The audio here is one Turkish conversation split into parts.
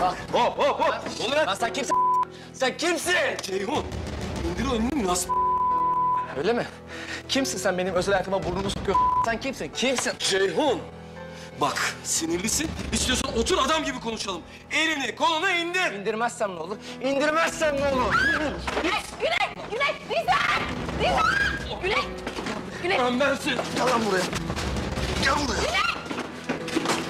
Bak. Hop hop hop. Ne oluyor? Lan sen kimsin? Sen kimsin? Ceyhun. İndir o elini nasıl? Öyle mi? Kimsin sen benim özel hayatıma burnunu sokuyor? Sen kimsin? Kimsin? Ceyhun. Bak sinirlisin. İstiyorsan otur adam gibi konuşalım. Elini kolunu indir. İndirmezsem ne olur? İndirmezsem ne olur? Güney, Rıza! Güney! Ben bensin. Gel lan buraya. Gel buraya.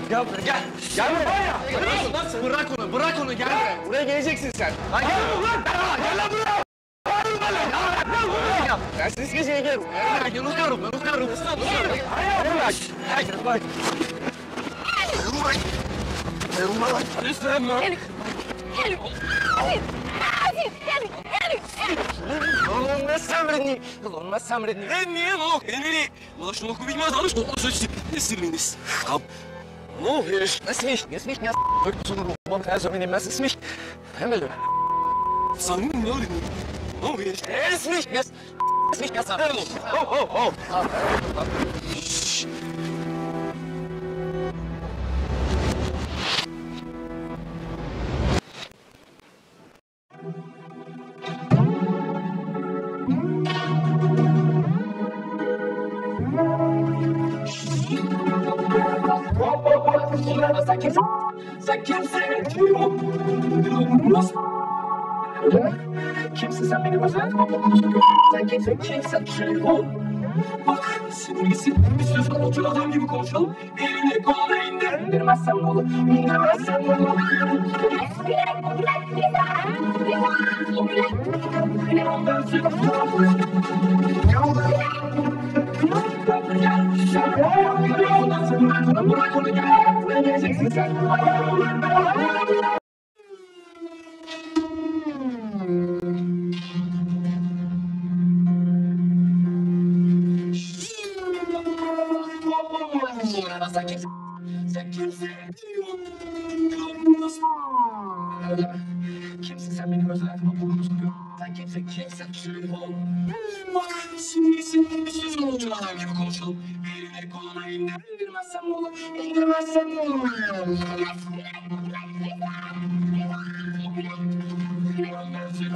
Gel buraya, gel. Gel buraya. Bırak onu, bırak onu. Gel buraya. Buraya geleceksin sen. Lan gel lan. Gel lan buraya. Ben siz geceye gelirim. Yanılıyorum. Hayır, bak. Ayrılma lan. Lütfen lan. Elif! Olmaz samredni. Olmaz samredni. Niye lan? Elini. Ulan şunu oku bilmez alış. Ne sirliniz? Kap. Ne oluyor? Nasıl mich, Rückzug, Moment, so nehmen, das ist mich. Himmel. Sen ne oluyor? Ne oluyor? Es ist mich, es ist mich, es Hop. Sen kimsin? Sen kimsin? Nasıl? Öyle mi? Kimsin sen benim özel hayatıma burnunu sokuyor? Sen kimsin? Ceyhun. Bak sinirlisin. İstiyorsan otur adam gibi konuşalım. Elini kolunu indir. İndirmezsem ne olur? İndirmezsem ne olur? Ben bensin. Bırak onu gel. Buraya geleceksin sen. Sen kimsin? Sen kimsin? Nasıl? Öyle mi? Kimsin sen benim özel hayatıma burnunu sokuyor? Sen kimsin? Ceyhun. Bak sinirlisin. İstiyorsan otur adam gibi konuşalım. Elini kolunu indir. İndirmezsem ne olur? İndirmezsem ne olur? Ben bensin.